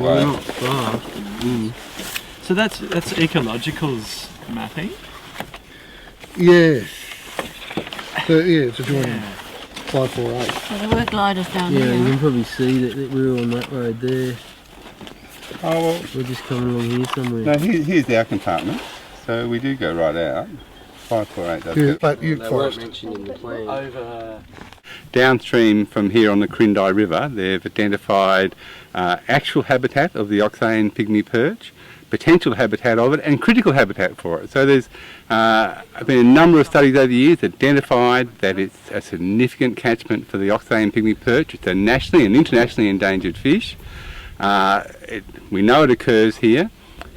Not far. So that's Ecological's mapping? Yeah. So, yeah, it's adjoining 548. So the work gliders down Yeah, here. you can probably see that we're on that road there. Oh, well, We're just coming along here somewhere. no, here's our compartment. So we do go right out. 548 does Yeah, go. but you They weren't forest. mentioned in the plan. Over... Downstream from here on the Crindai River, they've identified actual habitat of the Oxane pygmy perch, potential habitat of it, and critical habitat for it. So there's been a number of studies over the years identified that it's a significant catchment for the Oxane pygmy perch. It's a nationally and internationally endangered fish. We know it occurs here.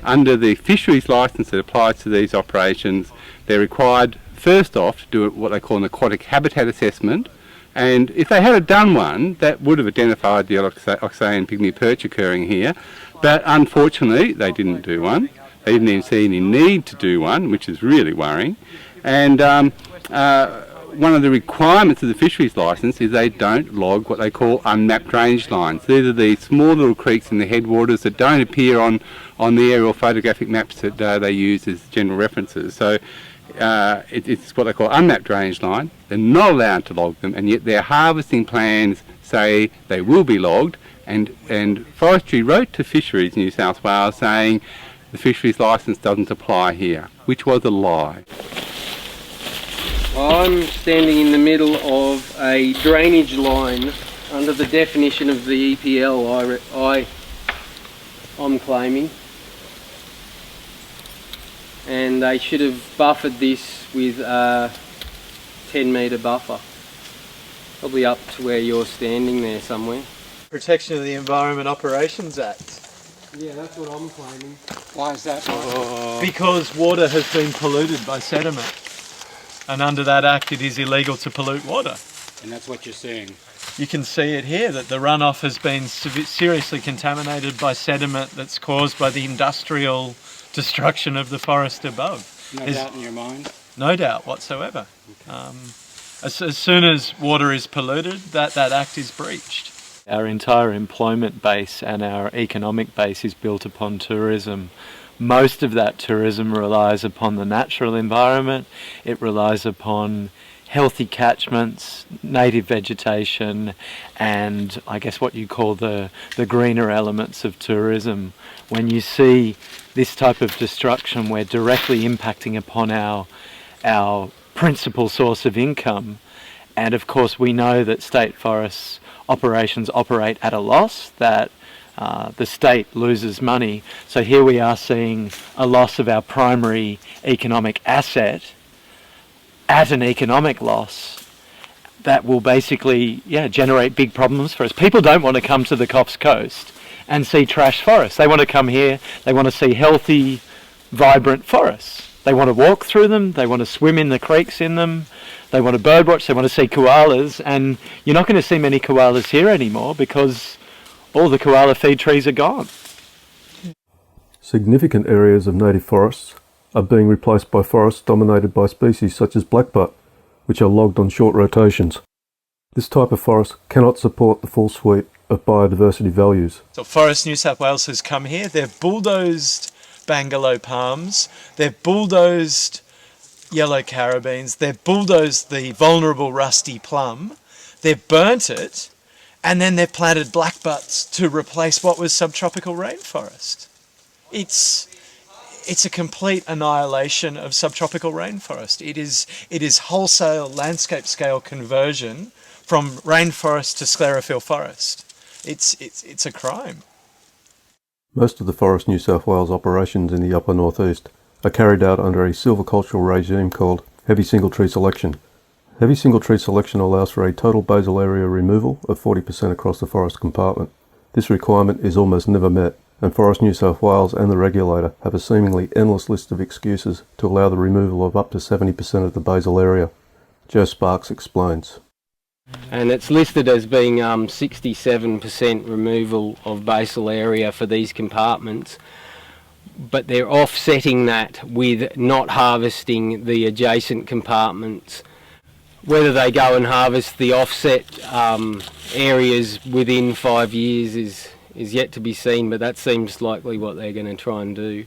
Under the fisheries licence that applies to these operations, they're required first off to do what they call an aquatic habitat assessment, and if they had done one, that would have identified the Oxane pygmy perch occurring here, but unfortunately they didn't do one. They didn't even see any need to do one, which is really worrying. And one of the requirements of the fisheries licence is they don't log what they call unmapped drainage lines. These are the small little creeks in the headwaters that don't appear on the aerial photographic maps that they use as general references. So it's what they call unmapped drainage line. They're not allowed to log them, and yet their harvesting plans say they will be logged, and Forestry wrote to Fisheries New South Wales saying the fisheries licence doesn't apply here, which was a lie. I'm standing in the middle of a drainage line under the definition of the EPL I'm claiming, and they should have buffered this with a 10-metre buffer, probably up to where you're standing there somewhere. Protection of the Environment Operations Act. Yeah, that's what I'm claiming. Why is that? Because water has been polluted by sediment. And under that act it is illegal to pollute water. And that's what you're saying. You can see it here that the runoff has been seriously contaminated by sediment that's caused by the industrial destruction of the forest above. No doubt in your mind? No doubt whatsoever. As soon as water is polluted, that act is breached. Our entire employment base and our economic base is built upon tourism. Most of that tourism relies upon the natural environment. It relies upon healthy catchments, native vegetation, and I guess what you call the greener elements of tourism. When you see this type of destruction, we're directly impacting upon our principal source of income. And of course we know that state forests operations operate at a loss, that the state loses money. So here we are seeing a loss of our primary economic asset at an economic loss that will basically generate big problems for us. People don't want to come to the Coffs Coast and see trash forests. They want to come here, they want to see healthy, vibrant forests. They want to walk through them, they want to swim in the creeks in them, they want to birdwatch, they want to see koalas, and you're not going to see many koalas here anymore because all the koala feed trees are gone. Significant areas of native forests are being replaced by forests dominated by species such as blackbutt, which are logged on short rotations. This type of forest cannot support the full suite of biodiversity values. So Forest New South Wales has come here, they've bulldozed bangalow palms, they've bulldozed yellow carabines, they've bulldozed the vulnerable rusty plum, they've burnt it, and then they've planted blackbutts to replace what was subtropical rainforest. It's a complete annihilation of subtropical rainforest. It is wholesale landscape scale conversion from rainforest to sclerophyll forest. It's a crime. Most of the Forest New South Wales operations in the upper northeast are carried out under a silvicultural regime called heavy single tree selection. Heavy single tree selection allows for a total basal area removal of 40% across the forest compartment. This requirement is almost never met, and Forest New South Wales and the regulator have a seemingly endless list of excuses to allow the removal of up to 70% of the basal area. Joe Sparks explains. And it's listed as being 67% removal of basal area for these compartments, but they're offsetting that with not harvesting the adjacent compartments. Whether they go and harvest the offset areas within 5 years is yet to be seen, but that seems likely what they're going to try and do.